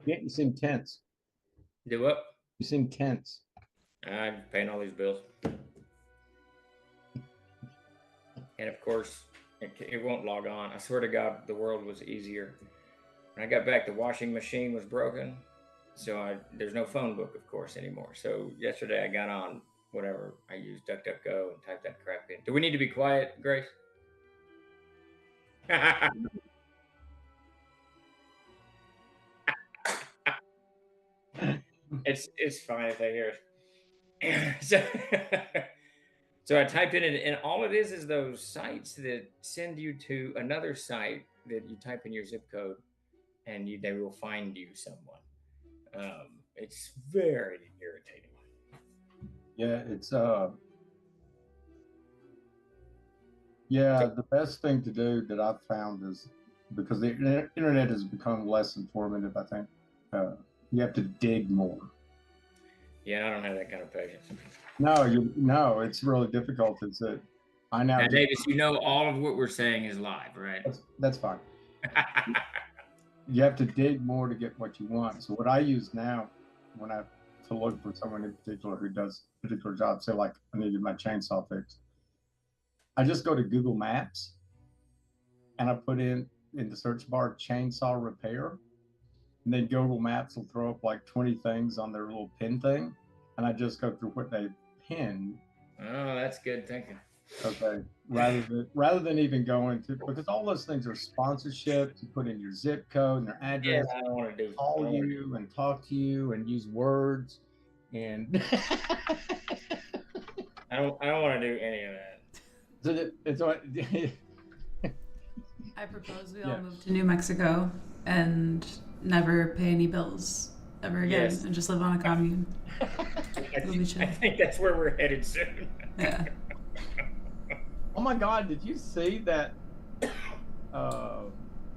You seem tense. Do what? You seem tense. I'm paying all these bills. And of course, it won't log on. I swear to God, the world was easier. When I got back, the washing machine was broken. So there's no phone book, of course, anymore. So yesterday I got on whatever. I used DuckDuckGo and typed that crap in. Do we need to be quiet, Grace? It's fine if they hear it. So I typed in it, and all it is those sites that send you to another site that you type in your zip code, and they will find you someone. It's very irritating. Yeah, it's the best thing to do that I've found is, because the internet has become less informative, I think, you have to dig more. Yeah, I don't have that kind of patience. No, it's really difficult. It's that I now Davis, all of what we're saying is live, right? That's fine. You have to dig more to get what you want. So what I use now, when I to look for someone in particular who does a particular job, say like I needed my chainsaw fixed, I just go to Google Maps and I put in the search bar chainsaw repair, and then Google Maps will throw up like 20 things on their little pin thing, and I just go through what they pinned. Oh, that's good thinking. Okay, rather than even going to, because all those things are sponsorships. You put in your zip code and their address. Yeah, I don't want to call you and talk to you and use words, and I don't want to do any of that. So it's what. I propose we all move to New Mexico and never pay any bills ever again, and just live on a commune. I think that's where we're headed soon. Yeah. Oh my God! Did you see that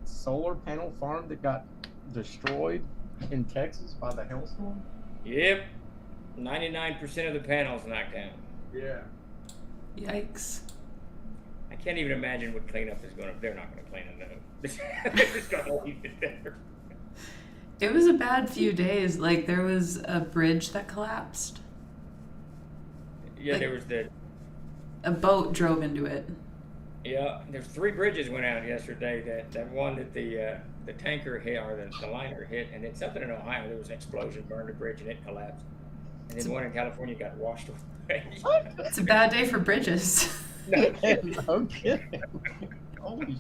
solar panel farm that got destroyed in Texas by the hailstorm? Yep, 99% of the panels knocked down. Yeah. Yikes. I can't even imagine what cleanup is going to. They're not going to clean it up. They're just going to leave it there. It was a bad few days. Like, there was a bridge that collapsed. Yeah, there was a boat drove into it. Yeah, there's 3 bridges went out yesterday. That one that the tanker hit, or the liner hit, and then something in Ohio, there was an explosion, burned a bridge, and it collapsed. And then one in California got washed away. It's a bad day for bridges. No kidding. Holy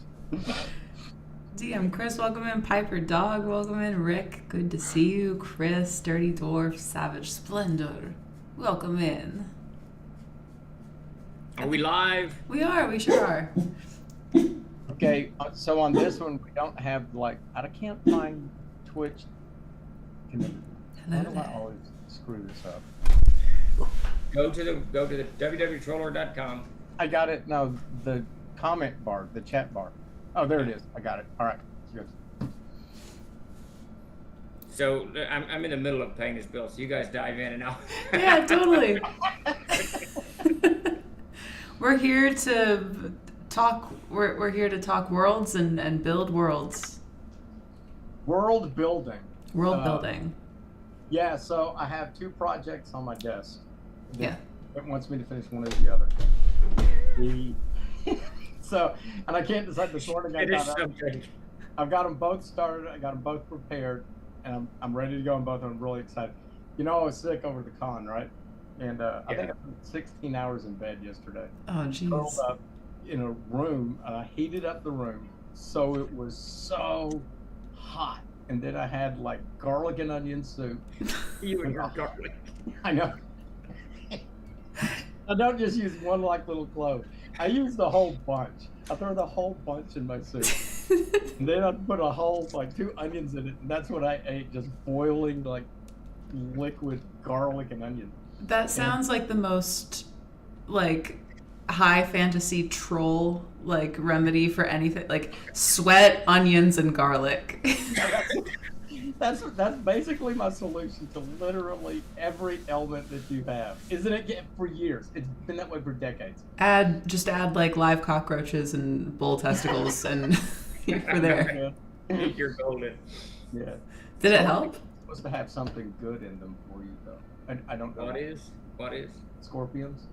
DM Chris, welcome in. Piper Dog, welcome in. Rick, good to see you. Chris, Dirty Dwarf, Savage Splendor, welcome in. Are we live? We are. We sure are. Okay, so on this one, we don't have I can't find Twitch. Why do I always screw this up? Go to the www.troller.com. I got it. No, the comment bar, the chat bar. Oh, there it is. I got it. All right. Good. So I'm in the middle of paying this bill, so you guys dive in and out. Yeah, totally. We're here to talk. We're here to talk worlds and build worlds. World building. World building. Yeah. So I have 2 projects on my desk. Yeah. It wants me to finish one or the other. So, and I can't decide this morning. I've got them both started. I got them both prepared, and I'm ready to go on both. I'm really excited. I was sick over the con, right? And I think I spent 16 hours in bed yesterday. Oh, jeez. Curled up in a room, and I heated up the room so it was so hot. And then I had garlic and onion soup. You and your garlic. I know. I don't just use one little clove. I use the whole bunch. I throw the whole bunch in my soup. And then I put a whole 2 onions in it, and that's what I ate, just boiling liquid garlic and onion. That sounds like the most high fantasy troll remedy for anything, sweat, onions, and garlic. That's basically my solution to literally every element that you have. Isn't it? For years. It's been that way for decades. Just add live cockroaches and bull testicles and you're there. You're golden. Yeah. Did it help? Supposed to have something good in them for you, though. I don't know. What is? Scorpions?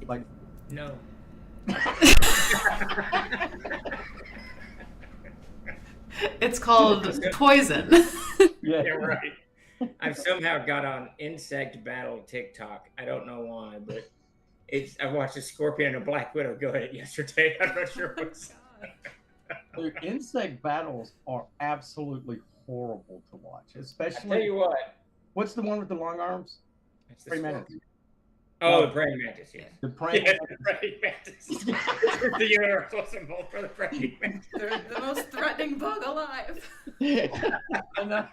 Like, no. It's called poison. yeah, right. I've somehow got on insect battle TikTok. I don't know why, but I watched a scorpion and a black widow go at it yesterday. I'm not sure what's. Dude, insect battles are absolutely horrible to watch. Especially. I tell you what. What's the one with the long arms? It's the mantis. Oh, the praying mantis, yes. The praying mantis. The praying mantis. The universal symbol for the praying mantis. They're the most threatening bug alive. And I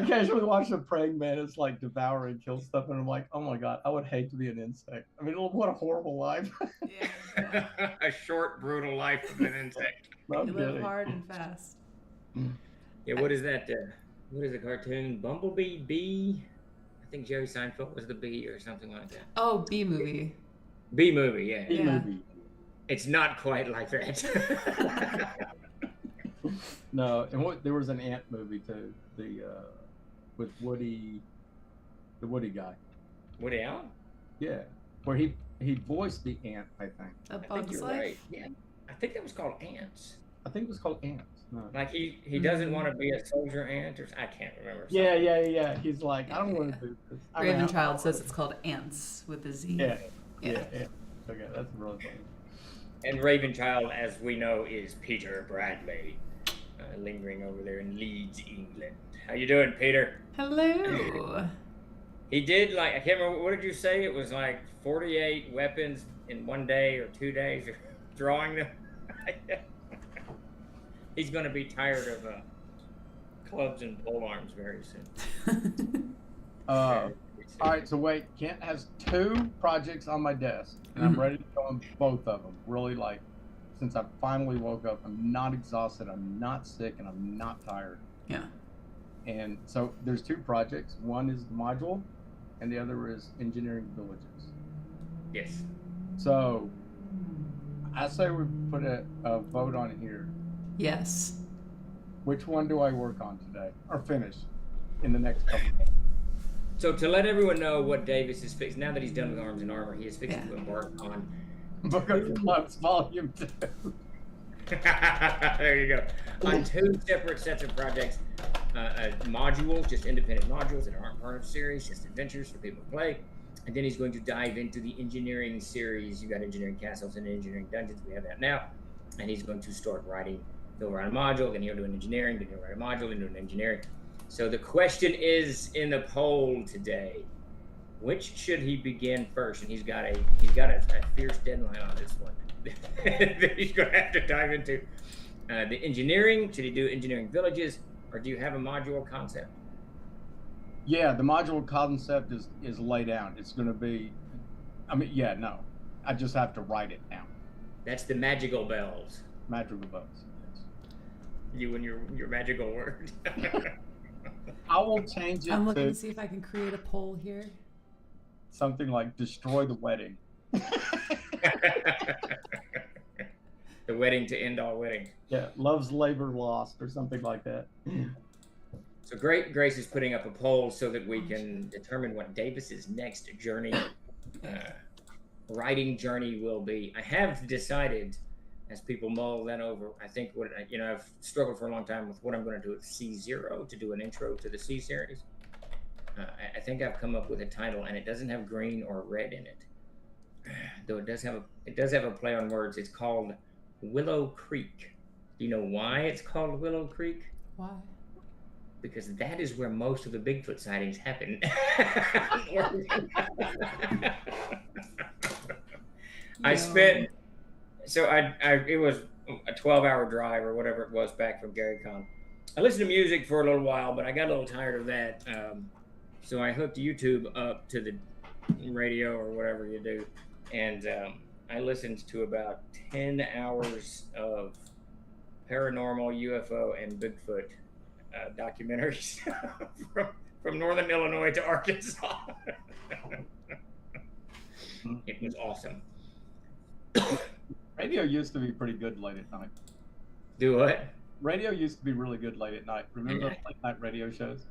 casually watch the praying mantis like devour and kill stuff, and I'm like, oh my god, I would hate to be an insect. I mean, what a horrible life. Yeah. A short, brutal life of an insect. You live hard and fast. Yeah, what is that? What is the cartoon? Bumblebee Bee? I think Jerry Seinfeld was the bee or something like that. Oh, Bee Movie. Bee Movie, yeah. Bee Movie. It's not quite like that. No, and there was an ant movie too. With Woody, the Woody guy. Woody Allen? Yeah, where he voiced the ant. I think. A I think Bug's you're Life? right. Yeah, I think that was called Ants. I think it was called Ants. No. Like he doesn't want to be a soldier ant, or I can't remember. Yeah. He's like, I don't want to do this. Ravenchild says it's called Ants with a Z. Yeah. Okay, that's really funny. And Ravenchild, as we know, is Peter Bradley, lingering over there in Leeds, England. How you doing, Peter? Hello. He did I can't remember, what did you say? It was like 48 weapons in one day or 2 days, or drawing them. He's going to be tired of clubs and pole arms very soon. All right, so wait, Kent has 2 projects on my desk, and I'm ready to go on both of them. Really, since I finally woke up, I'm not exhausted, I'm not sick, and I'm not tired. Yeah. And so there's 2 projects. One is the module, and the other is engineering villages. Yes. So I say we put a vote on here. Yes. Which one do I work on today, or finish in the next couple of days? So to let everyone know what Davis is fixing, now that he's done with Arms and Armor, he is fixing to embark on Book of Clubs Volume 2. There you go. On 2 separate sets of projects, modules, just independent modules that aren't part of the series, just adventures for people to play. And then he's going to dive into the engineering series. You got engineering castles and engineering dungeons. We have that now. And he's going to start writing. He'll write a module, then he'll do an engineering, then he'll write a module, then do an engineering. So the question is in the poll today, which should he begin first? And he's got a fierce deadline on this one that he's going to have to dive into. The engineering, should he do engineering villages, or do you have a module concept? Yeah, the module concept is laid out. It's going to be, no. I just have to write it down. That's the magical bells. Magical bells, yes. You and your magical word. I will change it I'm looking to see if I can create a poll here. Something like destroy the wedding. The wedding to end all weddings. Yeah, love's labor lost or something like that. So Grace is putting up a poll so that we can determine what Davis's next journey, writing journey will be. I have decided, as people mull that over, I think I've struggled for a long time with what I'm going to do with C0 to do an intro to the C series. I think I've come up with a title, and it doesn't have green or red in it, though it does have a play on words. It's called Willow Creek. Do you know why it's called Willow Creek? Why? Because that is where most of the Bigfoot sightings happen. It was a 12-hour drive or whatever it was back from GaryCon. I listened to music for a little while, but I got a little tired of that. So I hooked YouTube up to the radio or whatever you do. And I listened to about 10 hours of paranormal, UFO, and Bigfoot documentaries from northern Illinois to Arkansas. It was awesome. Radio used to be pretty good late at night. Do what? radio used to be really good late at night. Remember those late night radio shows?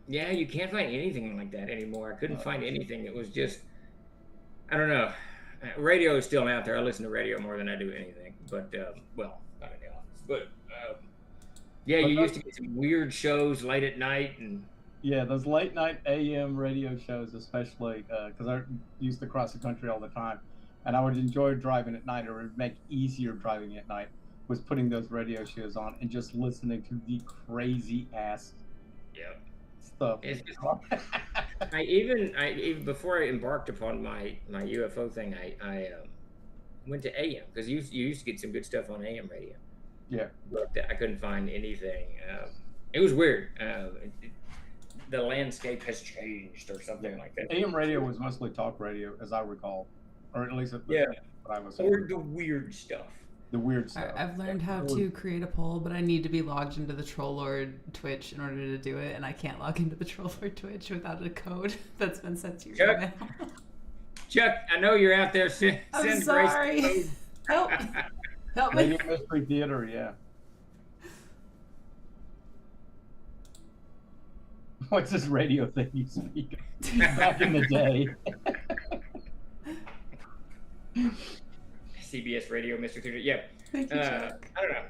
Yeah, you can't find anything like that anymore. I couldn't find anything. It was just, I don't know. Radio is still out there. I listen to radio more than I do anything. But well, not in the office. But yeah, you used to get some weird shows late at night, and yeah, those late night AM radio shows, especially because I used to cross the country all the time, and I would enjoy driving at night, or it would make easier driving at night, was putting those radio shows on and just listening to the crazy ass stuff. it's just, I even before I embarked upon my UFO thing, I went to AM because you used to get some good stuff on AM radio. Yeah, but I couldn't find anything. It was weird. The landscape has changed, or something like that. AM radio was mostly talk radio, as I recall, or at least at the what I was. Or the weird stuff. The weird stuff. I've learned how to create a poll, but I need to be logged into the Trollord Twitch in order to do it, and I can't log into the Trollord Twitch without a code that's been sent to your email. Chuck, I know you're out there. I'm sorry. Grace Help me. Radio Mystery Theater, yeah. What's this radio thing you speak of? Back in the day. CBS Radio, Mr. Theater. Yeah. Thank you, Chuck. I don't know.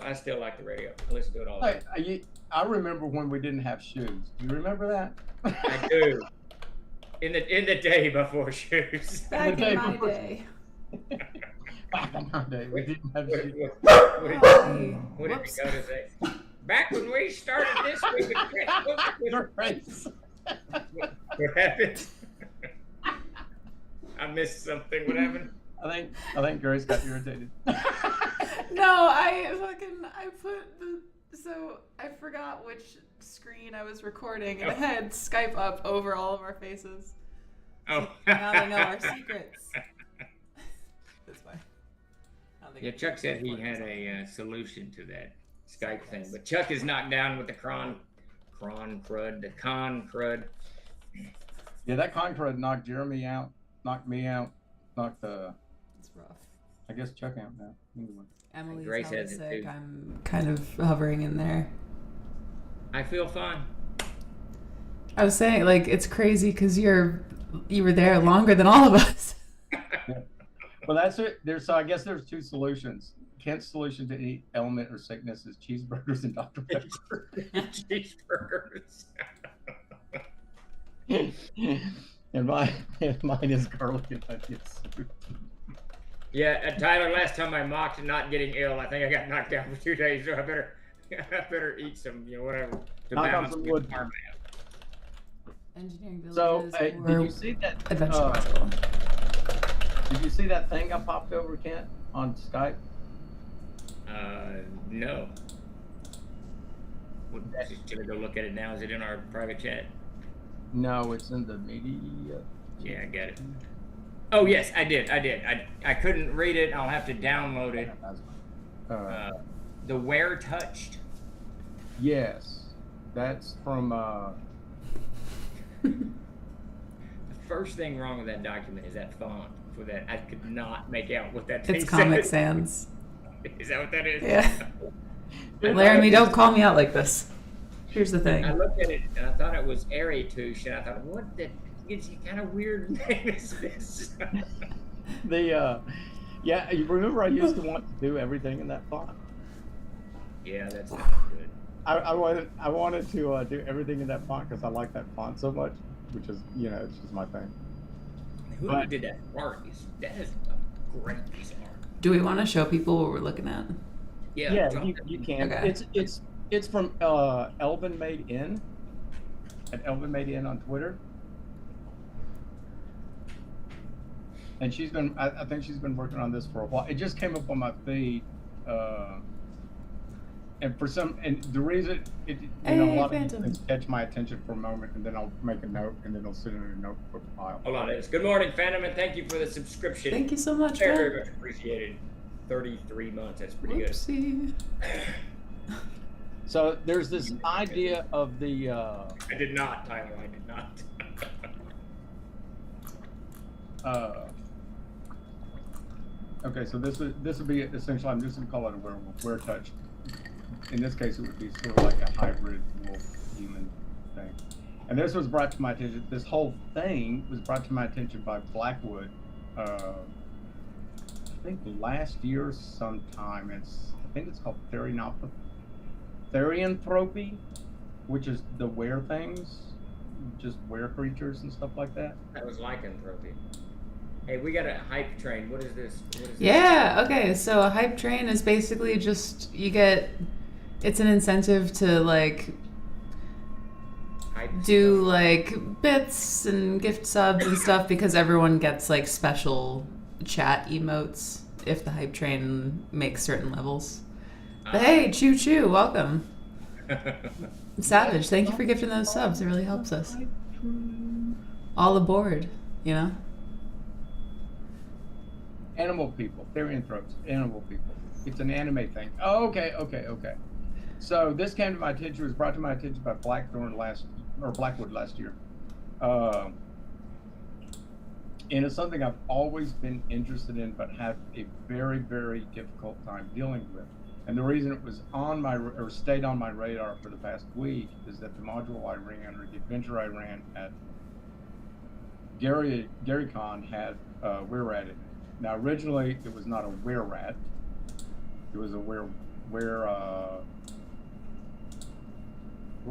I still like the radio. I listen to it all the time. I remember when we didn't have shoes. Do you remember that? I do. In the day before shoes. Back in my day. Back in my day, we didn't have shoes. What did you go to say? Back when we started this, we could What happened? I missed something. What happened? I think Grace got irritated. No, I forgot which screen I was recording, and I had Skype up over all of our faces. Oh. Now they know our secrets. That's fine. Yeah, Chuck said he had a solution to that Skype thing, but Chuck is knocked down with the con crud. Yeah, that con crud knocked Jeremy out, knocked me out, knocked It's rough. I guess Chuck out now. Anyway. Emily's Grace hella has it sick. too. I'm kind of hovering in there. I feel fine. I was saying, like, it's crazy because you were there longer than all of us. Yeah. Well, that's it. So I guess there's two solutions. Kent's solution to any ailment or sickness is cheeseburgers and Dr. Pepper. Cheeseburgers. and mine is garlic and onion soup. Yeah, Tyler, last time I mocked not getting ill, I think I got knocked down for 2 days, so I better eat some, whatever, to Knock on balance some the wood. karma. Engineering So, villages did or you see that? adventure hospital. Did you see that thing I popped over, Kent, on Skype? No. Should I go look at it now? Is it in our private chat? No, it's in the media. Yeah, I got it. Oh, yes, I did. I couldn't read it. I'll have to download it. The Where Touched? Yes. That's from... The first thing wrong with that document is that font. For that, I could not make out what that thing It's Comic says. Sans. Is that what that is? Yeah. Laramie, don't call me out like this. Here's the thing. I looked at it and I thought it was Airy-Touche, and I thought, what the kind of weird name is this? Yeah, you remember I used to want to do everything in that font? Yeah, that's not good. I wanted to do everything in that font because I like that font so much, which is, it's just my thing. Whoever did that art that is a great piece of art. Do we want to show people what we're looking at? Yeah, you can. Okay. It's from Elvin Made In, at Elvin Made In on Twitter, and she's been. I think she's been working on this for a while. It just came up on my feed, and the reason a lot of these things catch my attention for a moment, and then I'll make a note, and then it'll sit in a notebook file. Hold on, good morning, Phantom, and thank you for the subscription. Thank you so much. Very much appreciated. 33 months. That's pretty Whoopsie. good. So there's this idea of the. I did not, Tyler. I did not. Okay, so this would be essentially. I'm just gonna call it a werewolf, touch. in this case, it would be sort of like a hybrid wolf-human thing. And this was brought to my attention. This whole thing was brought to my attention by Blackwood. I think last year sometime. I think it's called Therianthropy, which is the were things, just were creatures and stuff like that. That was lycanthropy. Hey, we got a hype train. What is this? Yeah, okay. So a hype train is basically just it's an incentive to like Hype do stuff. like bits and gift subs and stuff because everyone gets like special chat emotes if the hype train makes certain levels. But hey, Choo Choo, welcome. Savage, thank you for gifting those subs. It really helps us. All aboard, you know? Animal people, Therianthropes, animal people. It's an anime thing. Oh, okay. So this came to my attention, was brought to my attention by Blackwood last year. And it's something I've always been interested in, but have a very, very difficult time dealing with. And the reason it was stayed on my radar for the past week is that the module I ran, or the adventure I ran at GaryCon had were-rat in it. Now, originally, it was not a were-rat. It was a what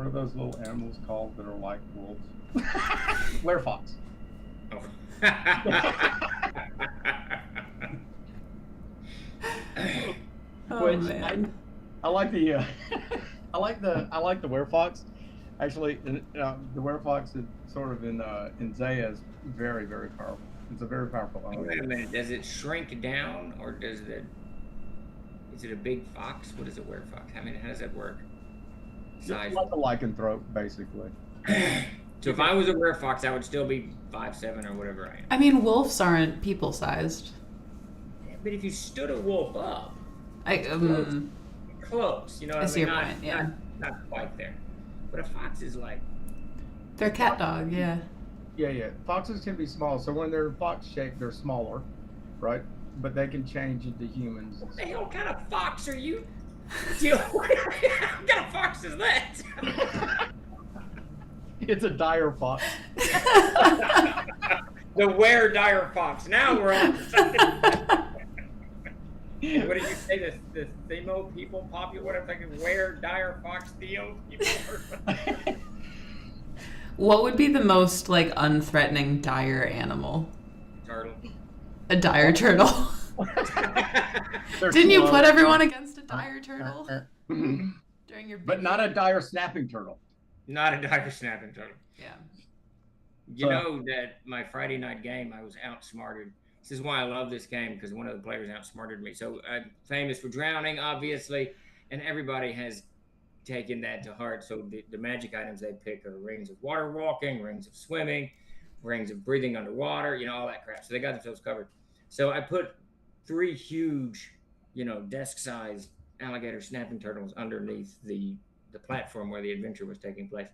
are those little animals called that are like wolves? Were-fox. Oh. Oh, man. I like the I like the were-fox. Actually, the were-fox is sort of in Zaya is very, very powerful. It's a very powerful animal. Wait a minute. Does it shrink down, or is it a big fox? What is a were-fox? I mean, how does that work? Size. It's like a lycanthrope, basically. So if I was a were-fox, I would still be 5'7" or whatever I am. I mean, wolves aren't people-sized. Yeah, but if you stood a wolf up, close, you know what I mean? I see your point, yeah. Not quite there. But a fox is like... They're cat dog, yeah. Yeah. Foxes can be small, so when they're fox shaped, they're smaller, right? But they can change into humans. What the hell kind of fox are you? What kind of fox is that? It's a dire fox. The were-dire fox. Now we're on something. What did you say? The Themo people popular? What I'm thinking? Were-dire fox Theo people? What would be the most like unthreatening dire animal? Turtle. A dire turtle. Didn't you put everyone against a dire turtle during your? But not a dire snapping turtle. Not a dire snapping turtle. Yeah. You know that my Friday night game, I was outsmarted. This is why I love this game, because one of the players outsmarted me. So I'm famous for drowning, obviously, and everybody has taken that to heart. So the magic items they pick are rings of water walking, rings of swimming, rings of breathing underwater, all that crap. So they got themselves covered. So I put 3 huge, desk-sized alligator snapping turtles underneath the platform where the adventure was taking place.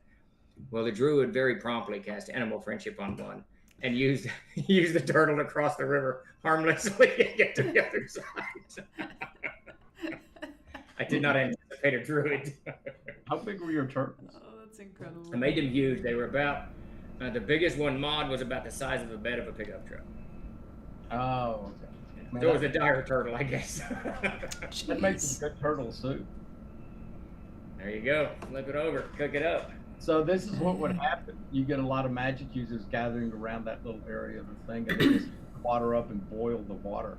Well, the druid very promptly cast animal friendship on one and used the turtle to cross the river harmlessly and get to the other side. I did not anticipate a druid. How big were your turtles? Oh, that's incredible. I made them huge. They were about the biggest one mod was about the size of the bed of a pickup truck. Oh, okay. So it was a dire turtle, I guess. That makes a good turtle soup. There you go. Flip it over. Cook it up. So this is what would happen. You get a lot of magic users gathering around that little area of the thing, and they just water up and boil the water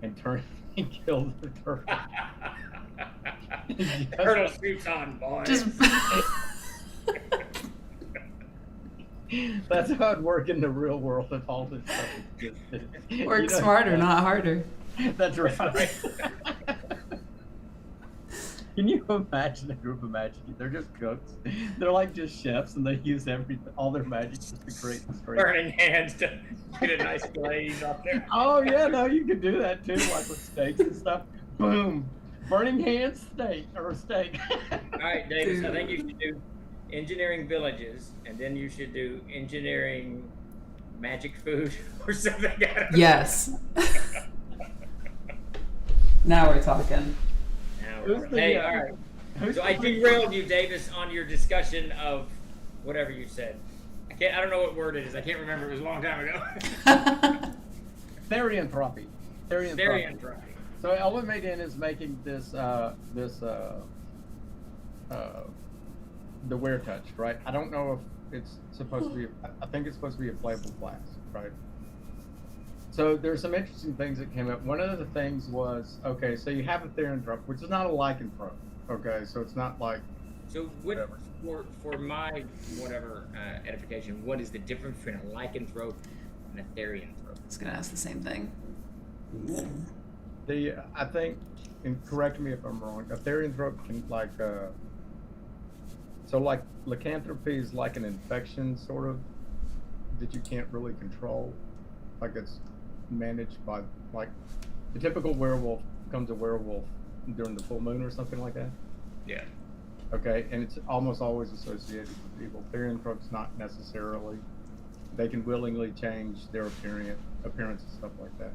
and turn and kill the turtle. Turtle suits on, boys. That's how it'd work in the real world if all this stuff existed. Work smarter, not harder. That's right. Can you imagine a group of magic? They're just cooks. They're like just chefs, and they use all their magic just to create this great. Burning hands to get a nice glaze up there. Oh yeah, no, you can do that too, like with steaks and stuff. Boom, burning hands, steak. All right, Davis, I think you should do engineering villages, and then you should do engineering magic food or something. Yes. Now we're talking. Hey, all right. So I derailed you, Davis, on your discussion of whatever you said. I don't know what word it is. I can't remember. It was a long time ago. Therianthropy. Therianthropy. So Elvin Maiden is making this the wear touch, right? I don't know if it's supposed to be. I think it's supposed to be a playable class, right? So there's some interesting things that came up. One of the things was, okay, so you have a therianthrope, which is not a lycanthrope. Okay, so it's not like. So what, for my edification, what is the difference between a lycanthrope and a therianthrope? I was gonna ask the same thing. I think, and correct me if I'm wrong, a therianthrope can so like lycanthropy is like an infection sort of that you can't really control, like it's managed by like the typical werewolf becomes a werewolf during the full moon or something like that. Yeah. Okay, and it's almost always associated with evil. Therianthropes not necessarily. They can willingly change their appearance and stuff like that.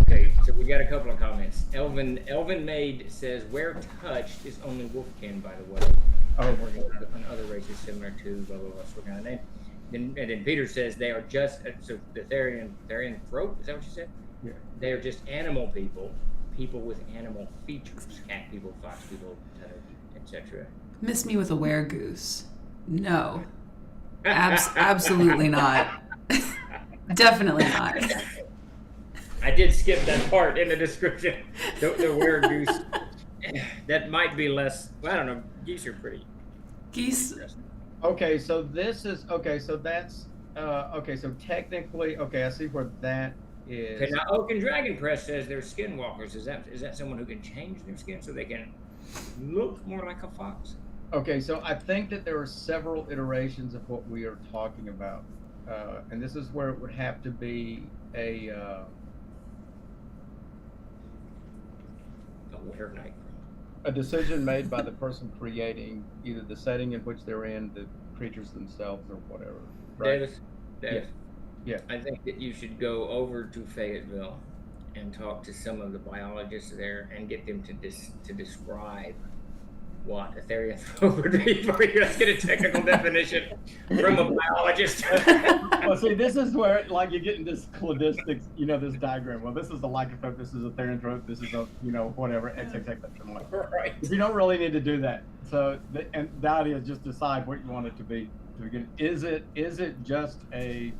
Okay, so we got a couple of comments. Elvin Maid says, "Where touched is only wolfkin, by the way." Oh, on other races similar to blah blah blah. So kind of name. And then Peter says they are just so the therianthrope. Is that what you said? Yeah. They are just animal people with animal features: cat people, fox people, etc. Miss me with a weregoose. No. Absolutely not. Definitely not. I did skip that part in the description. The weregoose. That might be less. Well, I don't know. Geese are pretty. Geese. Okay, so this is okay. So that's okay. So technically, okay, I see where that is. Okay, now Oak and Dragon Press says they're skinwalkers. Is that someone who can change their skin so they can look more like a fox? Okay, so I think that there are several iterations of what we are talking about, and this is where it would have to be a Night. A decision made by the person creating either the setting in which they're in, the creatures themselves, or whatever. Right? Davis. Yeah. I think that you should go over to Fayetteville and talk to some of the biologists there and get them to describe what a therianthrope would be for you. Let's get a technical definition from a biologist. Well, see, this is where, like, you get into this cladistics, this diagram. Well, this is a lycanthrope, this is a therianthrope, this is a, whatever, XXX. Right. You don't really need to do that. So, and the idea is just decide what you want it to be. To begin. Is it just a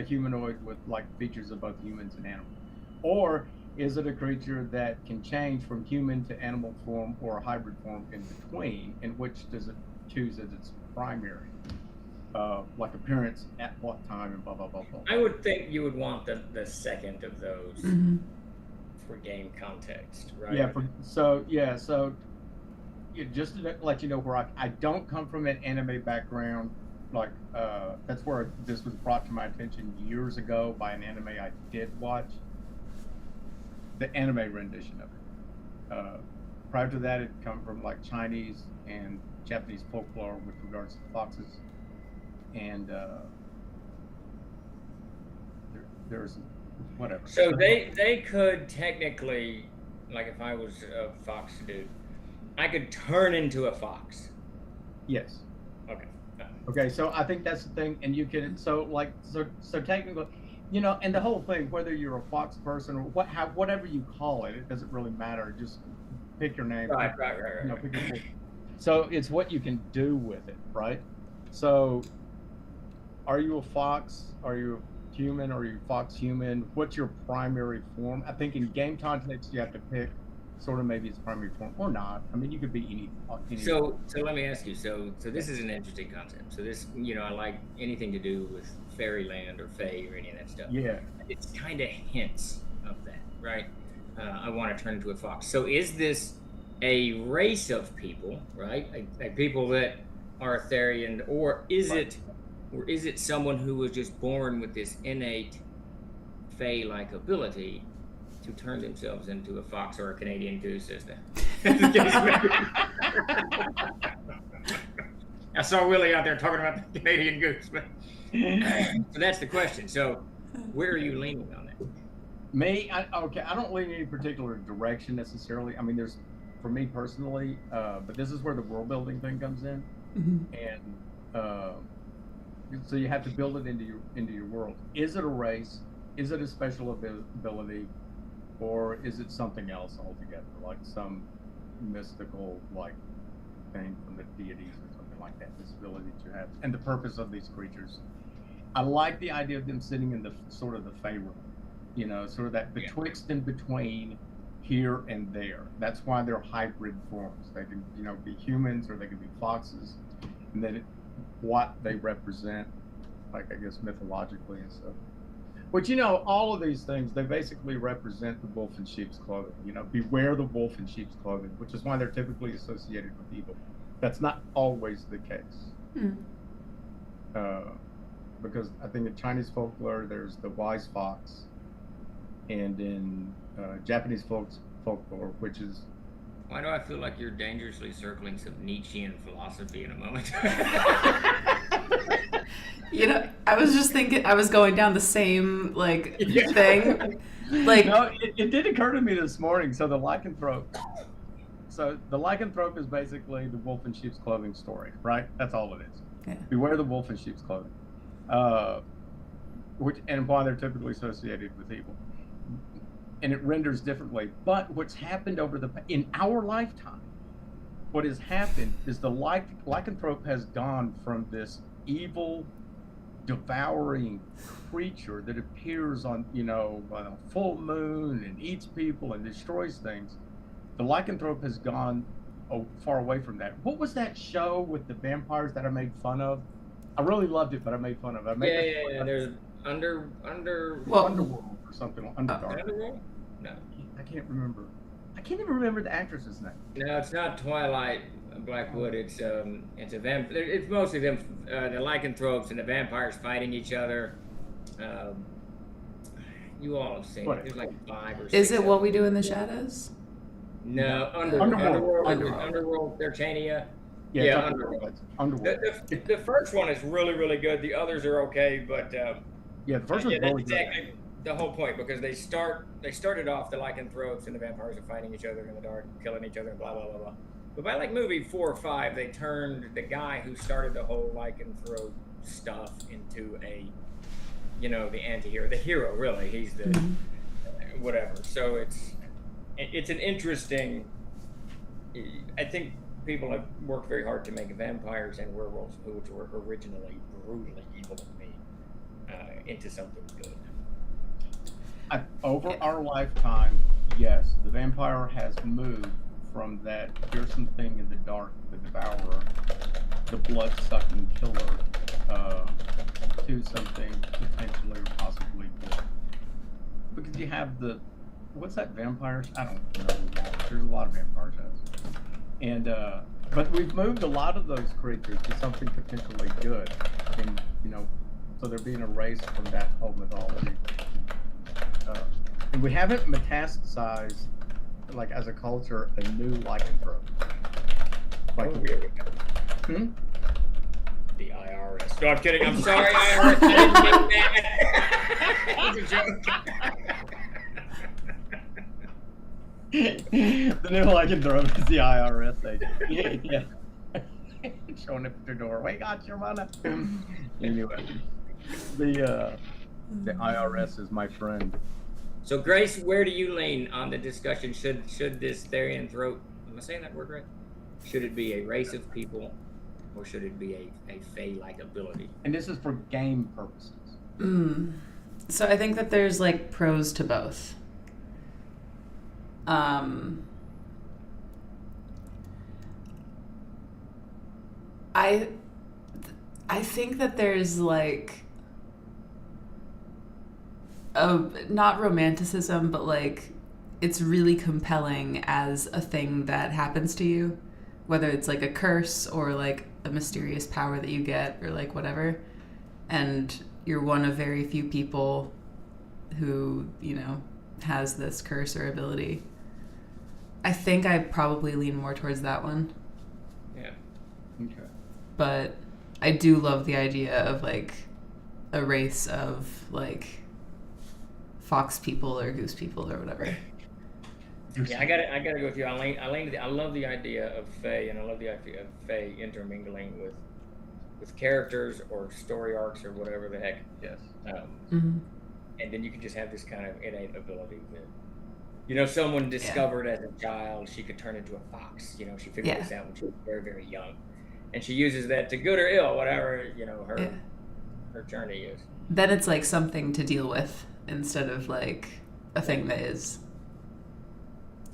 humanoid with like features of both humans and animals, or is it a creature that can change from human to animal form or a hybrid form in between? And which does it choose as its primary, like appearance at what time and blah blah blah blah. I would think you would want the second of those for game context, right? Yeah. So just to let you know where I don't come from an anime background. Like that's where this was brought to my attention years ago by an anime I did watch. The anime rendition of it. Prior to that, it come from like Chinese and Japanese folklore with regards to foxes, and there's whatever. So they could technically, like if I was a fox dude, I could turn into a fox. Yes. Okay. Okay, so I think that's the thing, and you can so technically. And the whole thing, whether you're a fox person or whatever you call it, it doesn't really matter. Just pick your name. Right. Pick your name. So it's what you can do with it, right? So, are you a fox? Are you a human? Are you fox human? What's your primary form? I think in game context, you have to pick sort of maybe its primary form or not. I mean, you could be any. So let me ask you. So this is an interesting concept. So this, I like anything to do with fairyland or fae or any of that stuff. Yeah. It's kind of hints of that, right? I want to turn into a fox. So is this a race of people, right? A people that are Therian, or is it someone who was just born with this innate fae-like ability to turn themselves into a fox or a Canadian goose, as I saw Willie out there talking about the Canadian goose, but so that's the question. So where are you leaning on that? Me, I don't lean in any particular direction necessarily. I mean, there's for me personally, but this is where the world building thing comes in, and so you have to build it into your world. Is it a race? Is it a special ability, or is it something else altogether, like some mystical like thing from the deities or something like that? This ability that you have, and the purpose of these creatures. I like the idea of them sitting in the sort of the Pharaoh, sort of that betwixt and between here and there. That's why they're hybrid forms. They can, be humans or they can be foxes, and then what they represent, like I guess mythologically and stuff. But all of these things, they basically represent the wolf in sheep's clothing. Beware the wolf in sheep's clothing, which is why they're typically associated with evil. That's not always the case. Because I think in Chinese folklore, there's the wise fox, and in Japanese folklore, which is... Why do I feel like you're dangerously circling some Nietzschean philosophy in a moment? I was just thinking, I was going down the same, thing. No, it did occur to me this morning. So the lycanthrope is basically the wolf in sheep's clothing story, right? That's all it is. Yeah. Beware the wolf in sheep's clothing. And why they're typically associated with evil. And it renders differently. But what's happened in our lifetime, what has happened is the lycanthrope has gone from this evil, devouring creature that appears on a full moon and eats people and destroys things. The lycanthrope has gone far away from that. What was that show with the vampires that I made fun of? I really loved it, but I made fun of it. There's Underworld or something. Underdark. Underworld? No. I can't remember. I can't even remember the actress's name. No, it's not Twilight Blackwood. It's a vampire. It's mostly them, the lycanthropes and the vampires fighting each other. You all have seen it. There's like 5 or 6. Is it What We Do in the Shadows? No, Underworld, Tertania. Yeah, Underworld. The first one is really, really good. The others are okay, but the first one's that's really exactly good. The whole point, because they started off, the lycanthropes and the vampires are fighting each other in the dark, killing each other, and blah blah blah blah. But by movie 4 or 5, they turned the guy who started the whole lycanthrope stuff into the anti-hero, the hero really. He's the whatever. So it's an interesting. I think people have worked very hard to make vampires and werewolves, which were originally brutally evil to me, into something good. Over our lifetime, yes, the vampire has moved from that fearsome thing in the dark, the devourer, the blood-sucking killer, to something potentially or possibly good. Because you have what's that vampire? I don't know. There's a lot of vampire shows. And, but we've moved a lot of those creatures to something potentially good. And, so they're being erased from that whole mythology. And we haven't metastasized, as a culture, a new lycanthrope. The IRS. No, I'm kidding. I'm sorry, IRS. I didn't mean that. It's a joke. The new lycanthrope is the IRS agent. Yeah. Showing up at your door. We got your money. Anyway, the IRS is my friend. So, Grace, where do you lean on the discussion? Should this therianthrope, am I saying that word right? Should it be a race of people, or should it be a fae-like ability? And this is for game purposes. So I think that there's pros to both. I think that there's not romanticism, but it's really compelling as a thing that happens to you, whether it's a curse or a mysterious power that you get or whatever, and you're one of very few people who has this curse or ability. I think I probably lean more towards that one. Yeah. Okay. But I do love the idea of a race of fox people or goose people or whatever. Yeah, I gotta go with you. I love the idea of Fae, and I love the idea of Fae intermingling with characters or story arcs or whatever the heck. Yes. And then you can just have this kind of innate ability that, someone discovered as a child she could turn into a fox. She figured this out when she was very, very young, and she uses that to good or ill, whatever her journey is. Then it's like something to deal with instead of like a thing that is.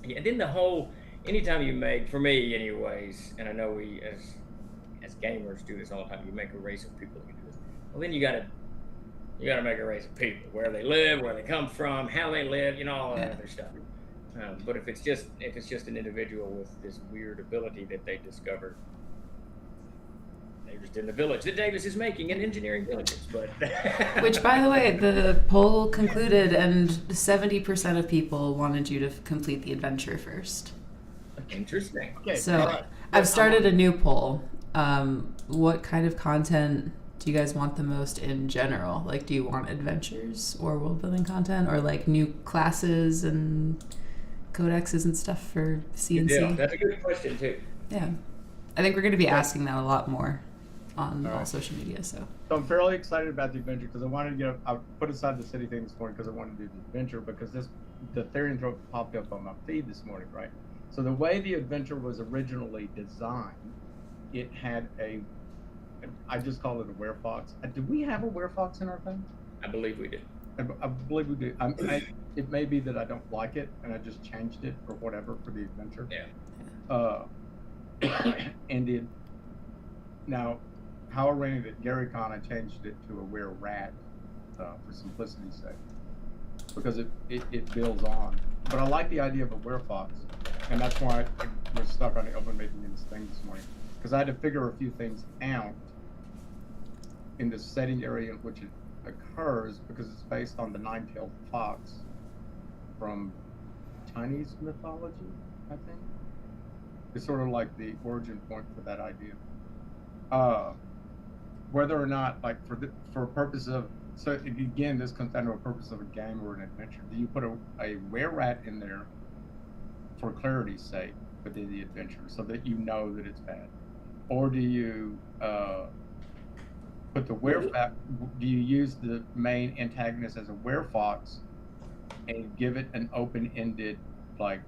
Yeah, and then anytime you make, for me anyways, and I know we as gamers do this all the time, you make a race of people who do this. Well, then you gotta make a race of people, where they live, where they come from, how they live, all that other stuff. But if it's just an individual with this weird ability that they discovered, they're just in the village that Davis is making in engineering villages. But which, by the way, the poll concluded, and 70% of people wanted you to complete the adventure first. Interesting. Okay, so I've started a new poll. What kind of content do you guys want the most in general? Like, do you want adventures or world building content, or like new classes and codexes and stuff for CNC? Yeah, that's a good question too. Yeah, I think we're going to be asking that a lot more on all social media. So I'm fairly excited about the adventure because I wanted to I put aside the city thing this morning because I wanted to do the adventure, because the Therian Throat popped up on my feed this morning, right? So the way the adventure was originally designed, it had I just call it a werefox. Do we have a werefox in our thing? I believe we do. I believe we do. It may be that I don't like it, and I just changed it or whatever for the adventure. Yeah. And now, how arranged it? Gary Con, I changed it to a were rat for simplicity's sake, because it builds on. But I like the idea of a werefox, and that's why I was stuck on the open making this thing this morning, because I had to figure a few things out in the setting area in which it occurs, because it's based on the nine-tailed fox from Chinese mythology, I think. It's sort of like the origin point for that idea. Whether or not, like for purpose of, so again, this comes down to a purpose of a game or an adventure. Do you put a were-rat in there for clarity's sake within the adventure, so that you know that it's bad? Or do you put the do you use the main antagonist as a werefox and give it an open-ended, like,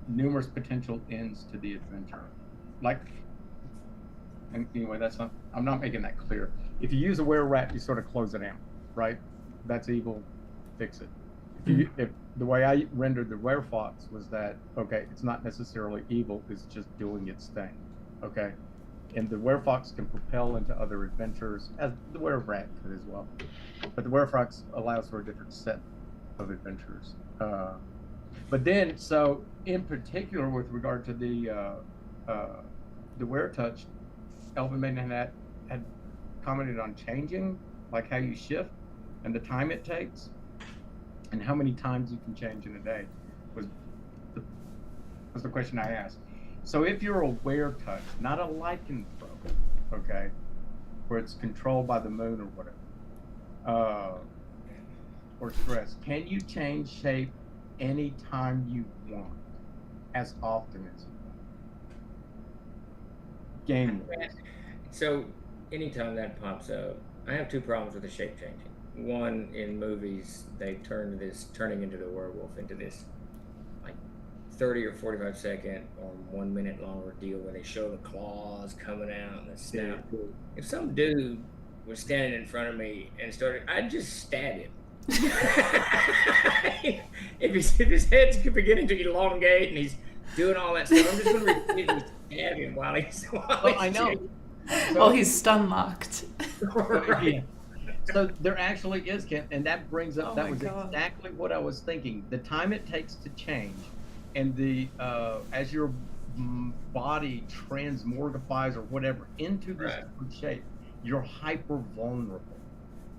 numerous potential ends to the adventure? Like, and anyway, I'm not making that clear. If you use a were-rat, you sort of close it out, right? That's evil, fix it. If the way I rendered the werefox was that, okay, it's not necessarily evil, it's just doing its thing, okay? And the werefox can propel into other adventures, as the were-rat could as well. But the werefox allows for a different set of adventures. But then, so in particular, with regard to the were-touch, Elven Maiden had commented on changing, like how you shift and the time it takes, and how many times you can change in a day was the question I asked. So if you're a were-touch, not a lycanthrope, okay, where it's controlled by the moon or whatever, or stress, can you change shape anytime you want, as often as you want? Game. So anytime that pops up, I have two problems with the shape changing. One, in movies, they turning into the werewolf into this like 30 or 45 second or 1 minute long ordeal where they show the claws coming out and the snout. Yeah. If some dude was standing in front of me and I'd just stab him. if his head's beginning to elongate and he's doing all that stuff, I'm just going to repeatedly stab him while he's I know. Well, he's stun locked. Yeah. So there actually is, Kent, and that brings up, that was exactly what I was thinking. The time it takes to change, and the as your body transmortifies or whatever into this different shape, you're hyper vulnerable.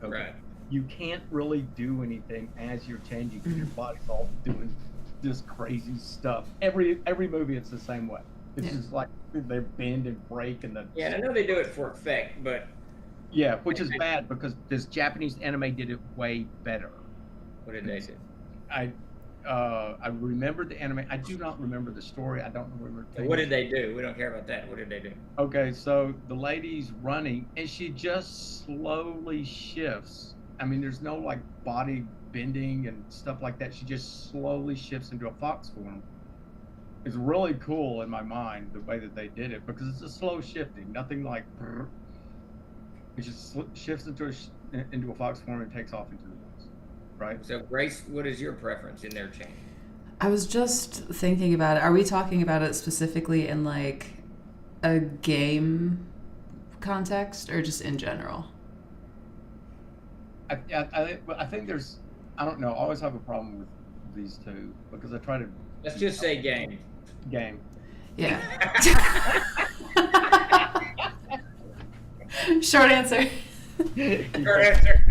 Okay? Right. You can't really do anything as you're changing because your body's all doing this crazy stuff. Every movie, it's the same way. It's just like they bend and break and I know they do it for effect, but yeah, which is bad because this Japanese anime did it way better. What did they do? I remember the anime. I do not remember the story. I don't remember So what things. did they do? We don't care about that. What did they do? Okay, so the lady's running and she just slowly shifts. I mean, there's no like body bending and stuff like that. She just slowly shifts into a fox form. It's really cool in my mind the way that they did it because it's a slow shifting, nothing like it just shifts into a fox form and takes off into the woods, right? So Grace, what is your preference in their change? I was just thinking about it. Are we talking about it specifically in like a game context or just in general? I think there's I don't know. I always have a problem with these two because I try to Let's just say game. game. Yeah. Short answer. Short answer.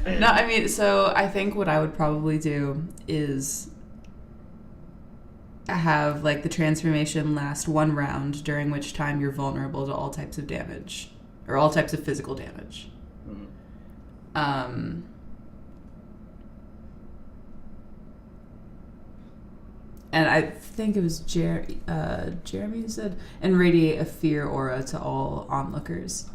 No, I mean, so I think what I would probably do is have like the transformation last one round, during which time you're vulnerable to all types of damage or all types of physical damage. Mm-hmm. And I think it was Jeremy who said, and radiate a fear aura to all onlookers.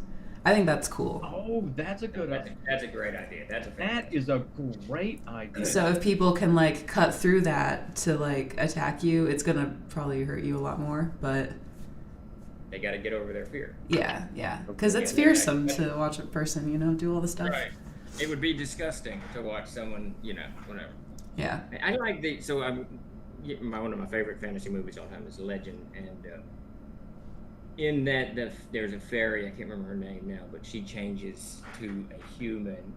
I think that's cool. Oh, that's a good idea. That's a great idea. That is a great idea. So if people can like cut through that to like attack you, it's gonna probably hurt you a lot more. But they got to get over their fear. Yeah, because it's fearsome to watch a person, do all the stuff. Right. It would be disgusting to watch someone, whatever. Yeah. I like one of my favorite fantasy movies all time is Legend, and in that there's a fairy, I can't remember her name now, but she changes to a human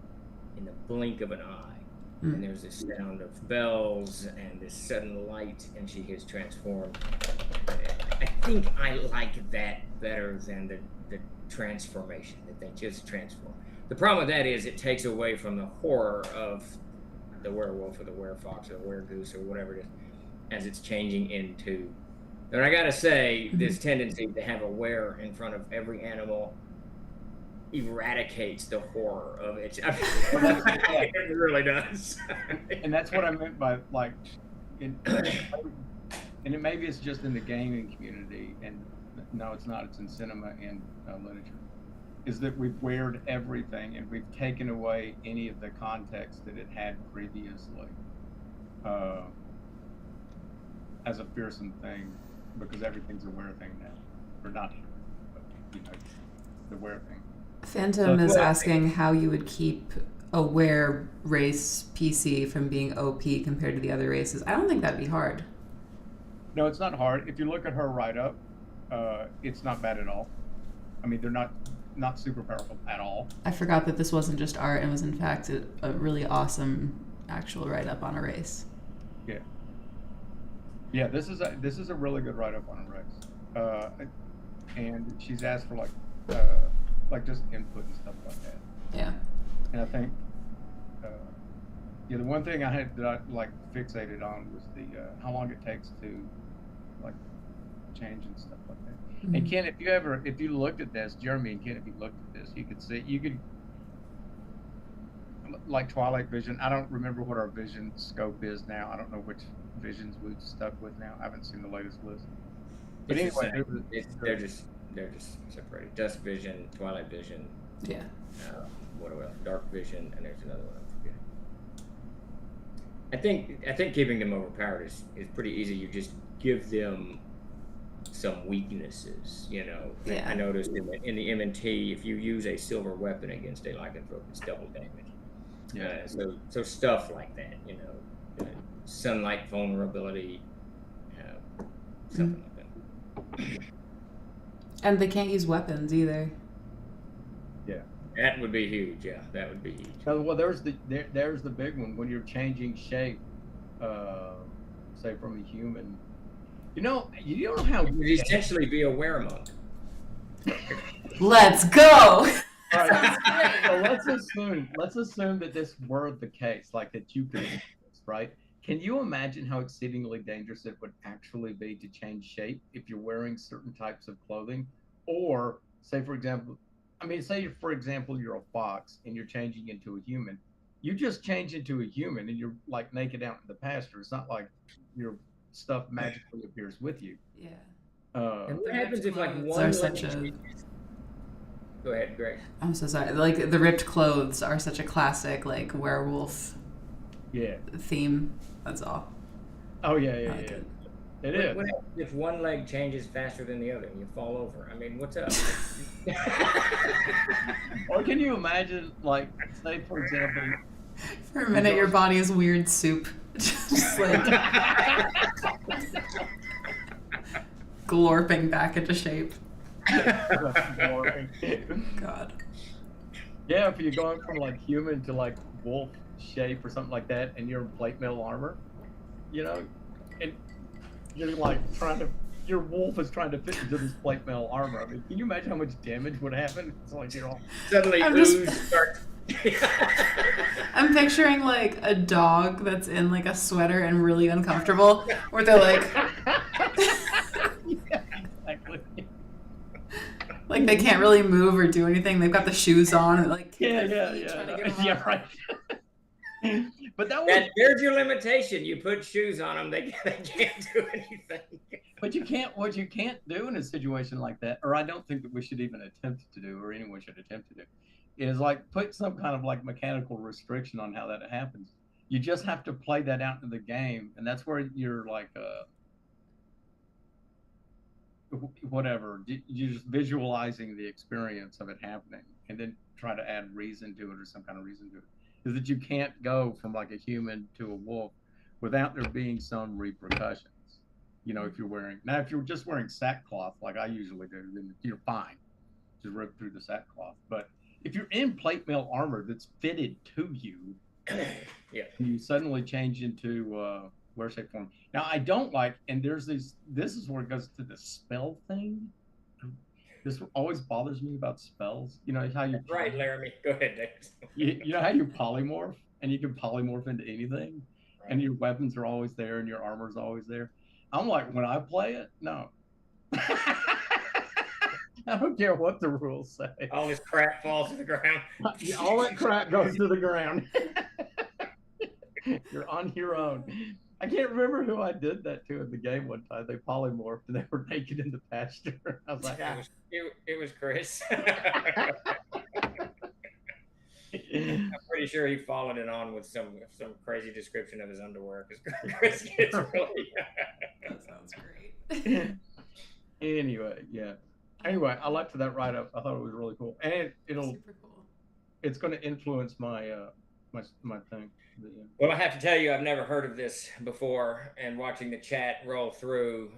in the blink of an eye. And there's this sound of bells and this sudden light, and she is transformed. I think I like that better than the transformation, that they just transform. The problem with that is it takes away from the horror of the werewolf or the werefox or the weregoose or whatever it is, as it's changing into. And I gotta say, this tendency to have a were in front of every animal eradicates the horror of it. It really does. And that's what I meant by like, and maybe it's just in the gaming community, and no, it's not. It's in cinema and literature. Is that we've weird everything and we've taken away any of the context that it had previously as a fearsome thing, because everything's a weird thing now, or not, but the weird thing. Phantom is asking how you would keep a were race PC from being OP compared to the other races. I don't think that'd be hard. No, it's not hard. If you look at her write-up, it's not bad at all. I mean, they're not super powerful at all. I forgot that this wasn't just art and was in fact a really awesome actual write-up on a race. Yeah, this is a really good write-up on a race. And she's asked for like just input and stuff like that. Yeah. And I think the one thing I had that I like fixated on was the how long it takes to like change and stuff like that. Mm-hmm. And Ken, if you looked at this, Jeremy and Ken, if you looked at this, you could like Twilight Vision. I don't remember what our vision scope is now. I don't know which visions we've stuck with now. I haven't seen the latest list. But anyway, they're just separated. Dusk Vision, Twilight Vision. Yeah. What else? Dark Vision, and there's another one I'm forgetting. I think keeping them overpowered is pretty easy. You just give them some weaknesses, Yeah. I noticed in the MNT, if you use a silver weapon against a lycanthrope, it's double damage. Yeah. So stuff like that, sunlight vulnerability, something like that. And they can't use weapons either. Yeah. That would be huge. Yeah, that would be huge. Well, there's the big one when you're changing shape, say from a human. You don't know how you would essentially be a weremonk. Let's go. All right. So let's assume that this were the case, like that you could do this, right? Can you imagine how exceedingly dangerous it would actually be to change shape if you're wearing certain types of clothing? Or say, for example, you're a fox and you're changing into a human. You just change into a human and you're like naked out in the pasture. It's not like your stuff magically appears with you. Yeah. And Uh, what The happens ripped if like clothes one are leg such a. changes? Go ahead, Grace. I'm so sorry. Like the ripped clothes are such a classic like werewolf yeah. theme. That's all. Oh yeah, I yeah, like yeah. it. It What, is. what happens if one leg changes faster than the other and you fall over? I mean, what's up? Or can you imagine, like, say for example, For a minute, your body is weird soup, just like glorping back into shape. God. yeah, if you're going from like human to like wolf shape or something like that, and you're in plate mail armor, you know, and you're like your wolf is trying to fit into this plate mail armor. I mean, can you imagine how much damage would happen? It's like you're all Suddenly, I'm just- ooze starts. I'm picturing like a dog that's in like a sweater and really uncomfortable, where they're like, yeah, exactly. like they can't really move or do anything. They've got the shoes on and like kick Yeah, their yeah, feet, trying to yeah, get 'em yeah, off. right. But that was, There's your limitation. You put shoes on them, they can't do anything. but you can't. What you can't do in a situation like that, or I don't think that we should even attempt to do, or anyone should attempt to do, is like put some kind of like mechanical restriction on how that happens. You just have to play that out in the game, and that's where you're like, whatever. You're just visualizing the experience of it happening, and then try to add reason to it or some kind of reason to it. Is that you can't go from like a human to a wolf without there being some repercussions. You know, if you're just wearing sackcloth like I usually do, then you're fine. Just rip through the sackcloth. But if you're in plate mail armor that's fitted to you, Yeah. you suddenly change into wear shape form. Now I don't like, and there's these. This is where it goes to the spell thing. This always bothers me about spells. You know how you Right, Laramie. Go ahead, Dave. you know how you polymorph, and you can polymorph into anything, and your weapons are always there, and your armor's always there. I'm like, when I play it, no. I don't care what the rules say. All this crap falls to the ground. All that crap goes to the ground. You're on your own. I can't remember who I did that to in the game one time. They polymorphed and they were naked in the pasture. I was like, It was Chris. I'm pretty sure he followed it on with some crazy description of his underwear because Chris gets really. That sounds great. Anyway, yeah. Anyway, I liked that write up. I thought it was really cool, and Super cool. it's going to influence my my thing. But, yeah. Well, I have to tell you, I've never heard of this before, and watching the chat roll through,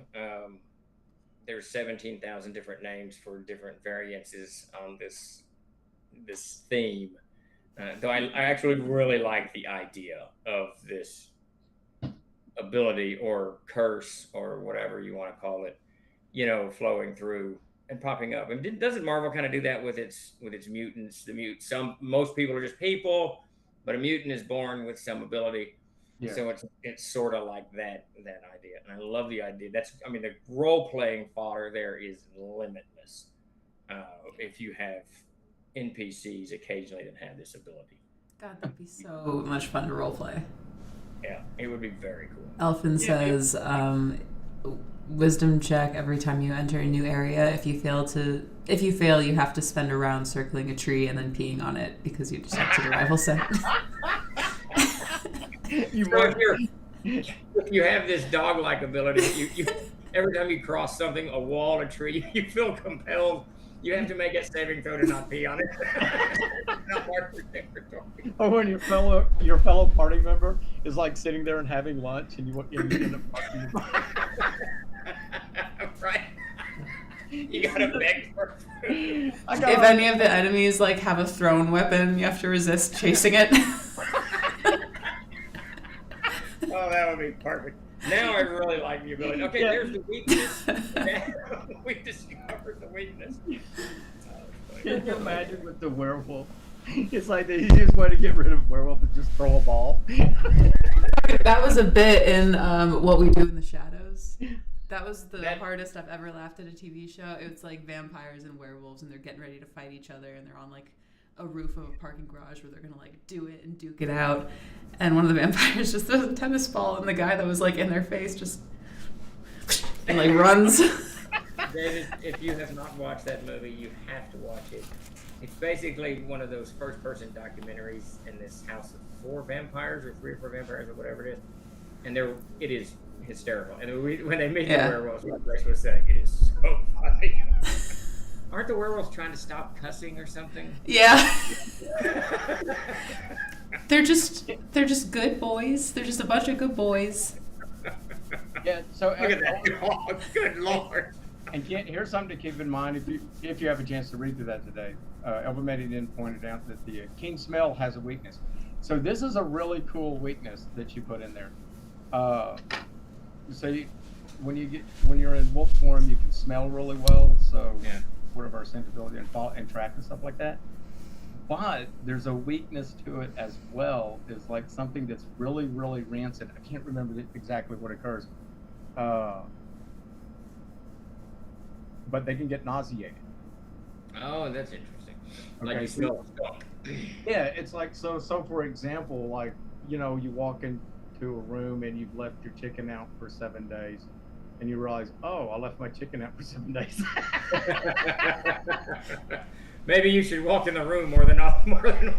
there's 17,000 different names for different variances on this theme. Though I actually really like the idea of this ability or curse or whatever you want to call it, you know, flowing through and popping up. And doesn't Marvel kind of do that with its mutants? Most people are just people, but a mutant is born with some ability. Yeah. So it's sort of like that idea, and I love the idea. The role playing fodder there is limitless. If you have NPCs occasionally that have this ability. God, that'd be so much fun to roleplay. Yeah, it would be very cool. Elfin says, wisdom check every time you enter a new area. If you fail, you have to spend a round circling a tree and then peeing on it because you detected a rival scent. If you have this dog-like ability, you every time you cross something, a wall, a tree, you feel compelled. You have to make a saving throw to not pee on it. Not mark your territory. Or when your fellow party member is like sitting there and having lunch, and you end up fucking. Right. You gotta beg for food. If any of the enemies like have a thrown weapon, you have to resist chasing it. Oh, that would be perfect. Now I really like the ability. Okay, there's the weakness. We discovered the weakness. Can you imagine with the werewolf? It's like the easiest way to get rid of a werewolf is just throw a ball. That was a bit in What We Do in the Shadows. That was the hardest I've ever laughed at a TV show. It's like vampires and werewolves, and they're getting ready to fight each other, and they're on like a roof of a parking garage where they're gonna like do it and duke it out, and one of the vampires just throws a tennis ball, and the guy that was like in their face just and like runs. David, if you have not watched that movie, you have to watch it. It's basically one of those first-person documentaries in this house of 4 vampires or 3 or 4 vampires or whatever it is, and it is hysterical. And when they meet the werewolves, like Grace was saying, it is so funny. Aren't the werewolves trying to stop cussing or something? Yeah. They're just good boys. They're just a bunch of good boys. Yeah. So look at that dog. Good Lord. And here's something to keep in mind if you have a chance to read through that today. Elva Medidin pointed out that the keen smell has a weakness. So this is a really cool weakness that you put in there. When you're in wolf form, you can smell really well. So part of our sensibility and track and stuff like that. But there's a weakness to it as well. Is like something that's really, really rancid. I can't remember exactly what occurs. But they can get nauseated. Oh, that's interesting. Like Okay, you smell skunk. Yeah, it's like so for example, like, you walk into a room and you've left your chicken out for 7 days and you realize, oh, I left my chicken out for 7 days. Maybe you should walk in the room more than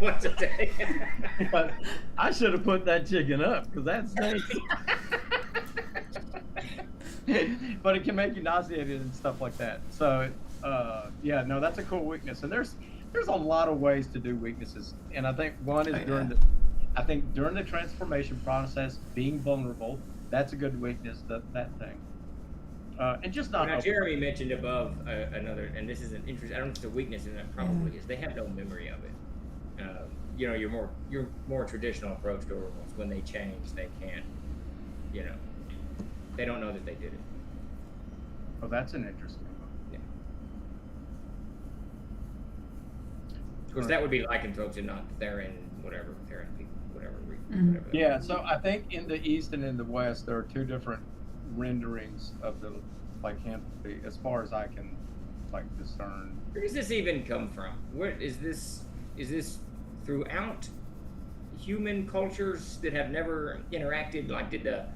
once a day. But I should have put that chicken up because that's stinks. But it can make you nauseated and stuff like that. So that's a cool weakness. And there's a lot of ways to do weaknesses. And I think one is during the transformation process, being vulnerable, that's a good weakness, that thing. And just not. Now, Jeremy mentioned above another, and this is an interesting. I don't know if it's a weakness, and that probably is. They have no memory of it. Your more traditional approach to werewolves, when they change, they can't. They don't know that they did it. Oh, that's an interesting one. Yeah. Of course, that would be lycanthropes and not Therin, whatever people, whatever. Yeah. So I think in the East and in the West, there are 2 different renderings of the lycanthropy, as far as I can discern. Where does this even come from? Where is this? Is this throughout human cultures that have never interacted? Like, did the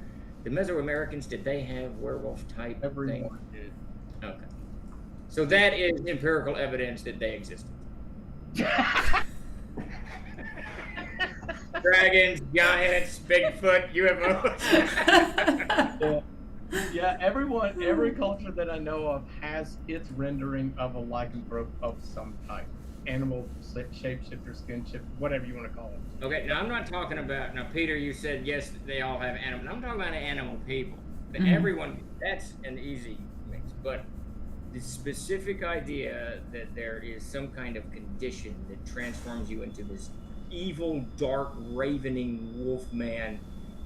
Mesoamericans, did they have werewolf type Everyone thing? did. Okay. So that is empirical evidence that they existed. Dragons, giants, Bigfoot, UFOs. Yeah, every culture that I know of has its rendering of a lycanthrope of some type. Animal, shapeshifter, skin shift, whatever you want to call it. Okay, now I'm not talking about, Peter, you said, yes, they all have animal. I'm talking about animal people. Everyone, that's an easy mix. But the specific idea that there is some kind of condition that transforms you into this evil, dark, ravening wolf man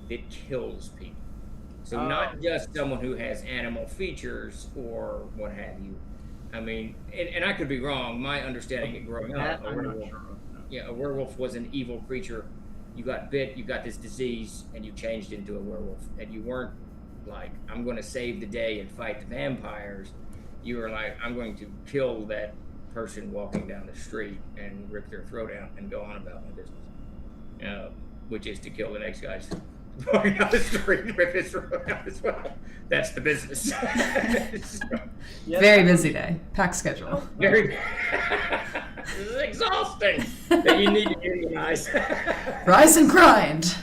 that kills people. So not just someone who has animal features or what have you. I mean, and I could be wrong. My understanding growing up, a werewolf was an evil creature. You got bit, you got this disease, and you changed into a werewolf. And you weren't like, I'm going to save the day and fight the vampires. You were like, I'm going to kill that person walking down the street and rip their throat out and go on about my business, which is to kill the next guy's walking down the street and rip his throat out as well. That's the business. Very busy day, packed schedule. Very. This is exhausting. That you need to unionize. Rise and grind.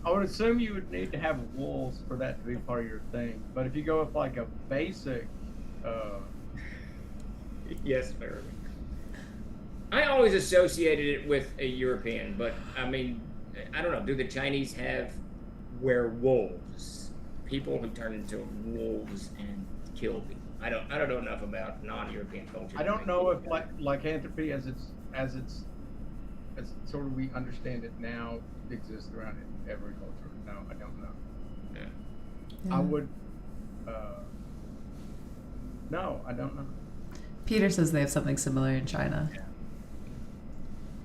I would assume you would need to have wolves for that to be part of your thing. But if you go with like a basic, yes, fair. I always associated it with a European, but I mean, I don't know. Do the Chinese have werewolves? People who turn into wolves and kill people. I don't know enough about non-European culture. I don't know if lycanthropy as sort of we understand it now exists around every culture. No, I don't know. Yeah. I would. No, I don't know. Peter says they have something similar in China.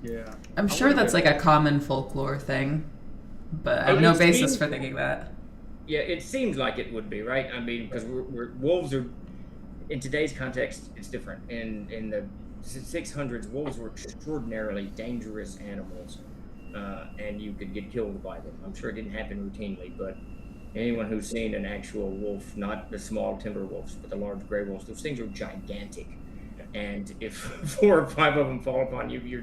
Yeah. I'm sure that's like a common folklore thing, but I have no basis for thinking that. Yeah, it seems like it would be, right? I mean, because wolves are, in today's context, it's different. In the 600s, wolves were extraordinarily dangerous animals, and you could get killed by them. I'm sure it didn't happen routinely, but anyone who's seen an actual wolf, not the small timber wolves, but the large gray wolves, those things are gigantic. And if 4 or 5 of them fall upon you, you're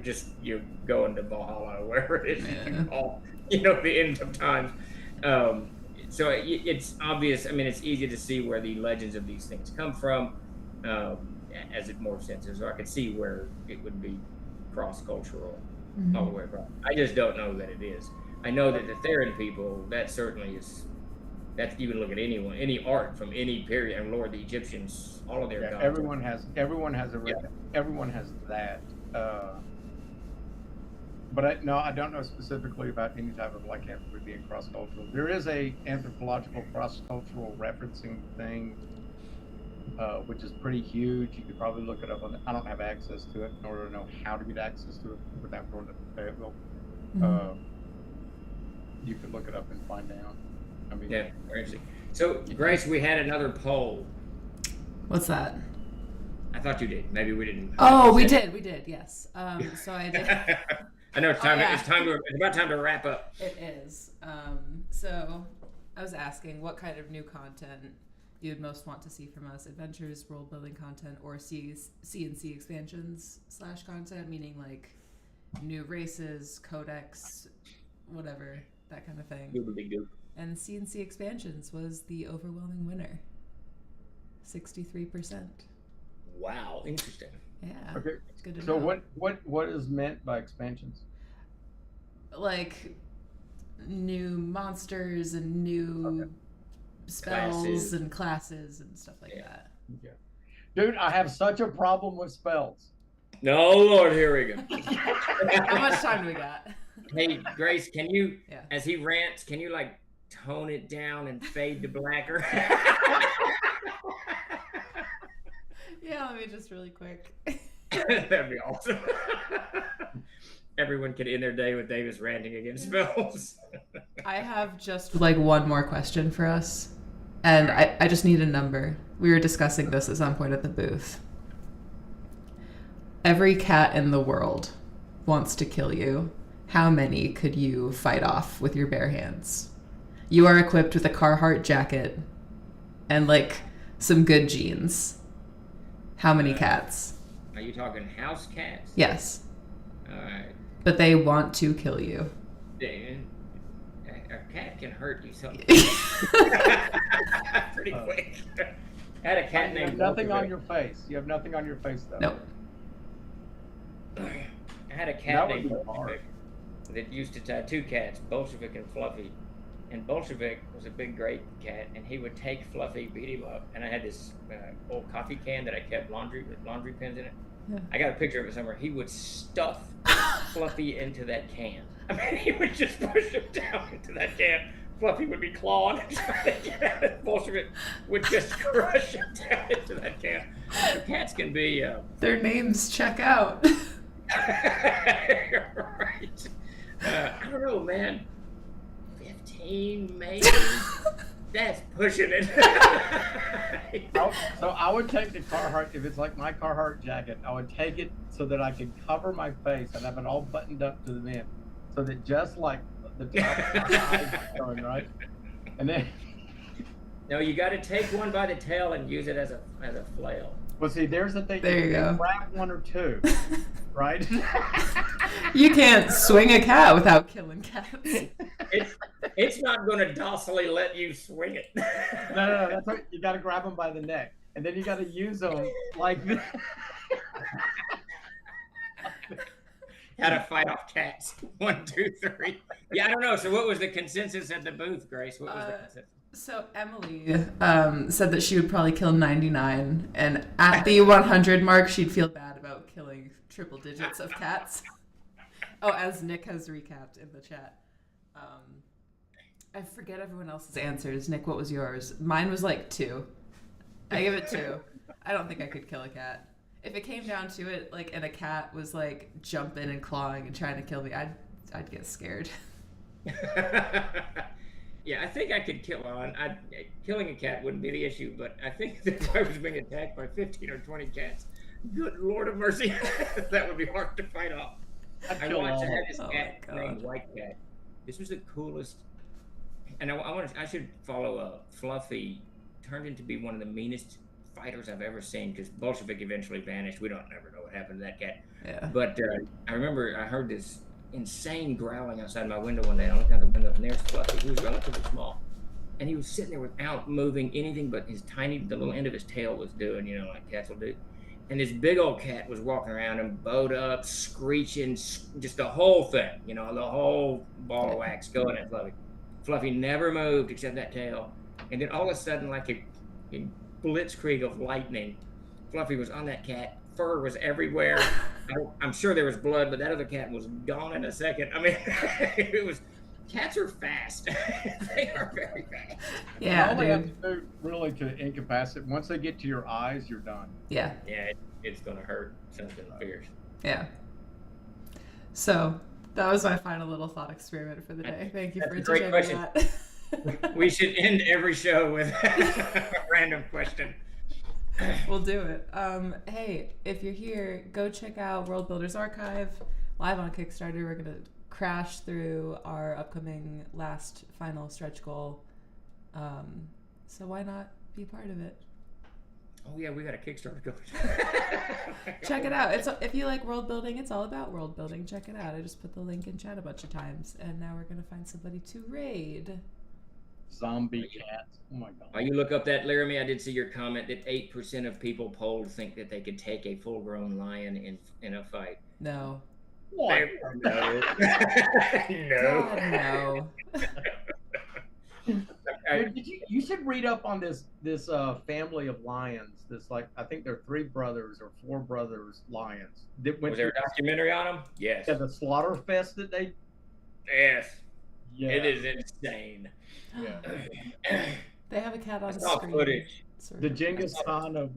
going to Valhalla, wherever it is you call, the end of times. So it's obvious. I mean, it's easy to see where the legends of these things come from, as it morphs into. So I could see where it would be cross-cultural all the way across. I just don't know that it is. I know that the Theron people, that certainly is. That's, you can look at any art from any period, and Lord, the Egyptians, all of their gods. Everyone has that. But I don't know specifically about any type of like anthropology being cross-cultural. There is a anthropological cross-cultural referencing thing, which is pretty huge. You could probably look it up I don't have access to it in order to know how to get access to it without going to Fayetteville. You could look it up and find out. I mean, yeah, crazy. So, Grace, we had another poll. What's that? I thought you did. Maybe we didn't. Oh, we did. Yes. So I did. I know it's time. It's about time to wrap up. It is. So I was asking what kind of new content you would most want to see from us: adventures, world building content, or C&C expansions / content, meaning like new races, codex, whatever, that kind of thing. Goop. And C&C expansions was the overwhelming winner. 63%. Wow, interesting. Yeah. Okay. Good to so know. what is meant by expansions? Like new monsters and new spells and classes and stuff like that. Okay. Dude, I have such a problem with spells. No, Lord, here we go. How much time do we got? Hey, Grace, can you, as he rants, can you like tone it down and fade to blacker? Yeah, let me just really quick. That'd be awesome. Everyone could end their day with Davis ranting against spells. I have just like one more question for us, and I just need a number. We were discussing this at some point at the booth. Every cat in the world wants to kill you. How many could you fight off with your bare hands? You are equipped with a Carhartt jacket and like some good jeans. How many cats? Are you talking house cats? Yes. All right. But they want to kill you. A cat can hurt you something pretty quick. I had a cat named. You have nothing on your face. You have nothing on your face though. Nope. I had a cat named Bolshevik that used to tattoo cats, Bolshevik and Fluffy. And Bolshevik was a big, great cat, and he would take Fluffy, beat him up. And I had this old coffee can that I kept laundry pins in it. Yeah. I got a picture of it somewhere. He would stuff Fluffy into that can. I mean, he would just push him down into that can. Fluffy would be clawing and trying to get at it. Bolshevik would just crush him down into that can. So cats can be... Their names check out. Right. I don't know, man. 15, maybe? That's pushing it. So I would take the Carhartt, if it's like my Carhartt jacket, I would take it so that I could cover my face and have it all buttoned up to the end. So that just like the top of my eyes is showing, right? And then... No, you got to take one by the tail and use it as a flail. Well, see, there's the thing. There you go. Grab one or two, right? You can't swing a cat without killing cats. It's not going to docilely let you swing it. No. That's right. You got to grab them by the neck, and then you got to use them like this. How to fight off cats. 1, 2, 3. Yeah, I don't know. So, what was the consensus at the booth, Grace? What was the consensus? So Emily said that she would probably kill 99, and at the 100 mark, she'd feel bad about killing triple digits of cats. Oh, as Nick has recapped in the chat. I forget everyone else's answers. Nick, what was yours? Mine was like 2. I give it 2. I don't think I could kill a cat. If it came down to it, like, and a cat was like jumping and clawing and trying to kill me, I'd get scared. Yeah, I think I could kill one. Killing a cat wouldn't be the issue, but I think that if I was being attacked by 15 or 20 cats, Good Lord of mercy. That would be hard to fight off. I watched, I had this Oh cat my named God. White Cat. This was the coolest. And I should follow Fluffy. Turned into be one of the meanest fighters I've ever seen because Bolshevik eventually vanished. We don't never know what happened to that cat. Yeah. But I remember I heard this insane growling outside my window one day. I looked out the window and there's Fluffy. He was relatively small. And he was sitting there without moving anything but the little end of his tail was doing, like cats will do. And this big old cat was walking around him, bowed up, screeching, just the whole thing, the whole ball of wax going at Fluffy. Fluffy never moved except that tail. And then all of a sudden, like a blitzkrieg of lightning, Fluffy was on that cat. Fur was everywhere. I'm sure there was blood, but that other cat was gone in a second. I mean, it was... Cats are fast. They are very fast. Yeah, all they dude. have to do really to incapacitate. Once they get to your eyes, you're done. Yeah. Yeah, it's gonna hurt something fierce. Yeah. So that was my final little thought experiment for the day. Thank you That's for a great entertaining that. We should end every show with a random question. We'll do it. Hey, if you're here, go check out World Builders Archive live on Kickstarter. We're gonna crash through our upcoming last final stretch goal. So why not be part of it? Oh yeah, we got a Kickstarter going. Check it out. If you like world building, it's all about world building. Check it out. I just put the link in chat a bunch of times, and now we're gonna find somebody to raid. Zombie cats. Oh my god. While you look up that, Laramie, I did see your comment that 8% of people polled think that they could take a full-grown lion in a fight. No. What? No. No. God, no. Dude, you should read up on this family of lions. This I think they're 3 brothers or 4 brothers lions. Was there a documentary on them? Yes. Yeah, the slaughter fest that they. Yes. Yeah. It is insane. Yeah. They have a cat on I saw screen. footage. The Genghis Khan of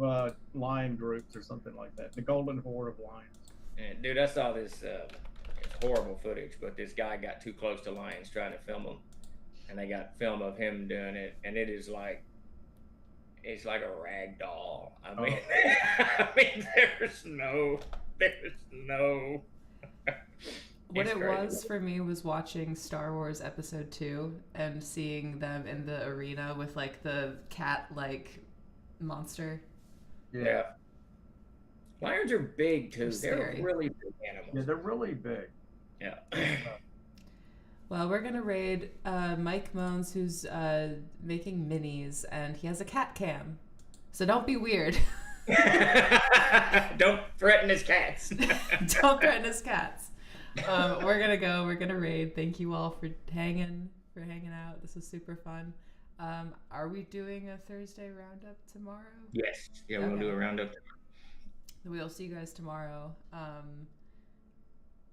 lion groups or something like that. The Golden Horde of lions. And, dude, I saw this it's horrible footage, but this guy got too close to lions trying to film them, and they got film of him doing it, and it's like a rag doll. I mean, I mean, there's no. What It's it crazy. was for me was watching Star Wars Episode 2 and seeing them in the arena with like the cat-like monster. Yeah. Lions are big too. They're They're scary. really big animals. Yeah, they're really big. Yeah. Well, we're gonna raid Mike Moans, who's making minis, and he has a cat cam. So don't be weird. Don't threaten his cats. Don't threaten his cats. We're gonna go. We're gonna raid. Thank you all for hanging out. This was super fun. Are we doing a Thursday roundup tomorrow? Yes. Yeah, we'll Okay. do a roundup. We'll see you guys tomorrow.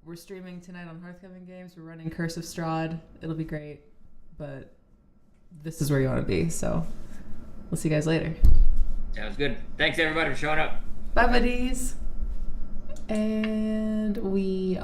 We're streaming tonight on Hearthcoming Games. We're running Curse of Strahd. It'll be great, but this is where you want to be. So we'll see you guys later. Sounds good. Thanks everybody for showing up. Bye, buddies. And we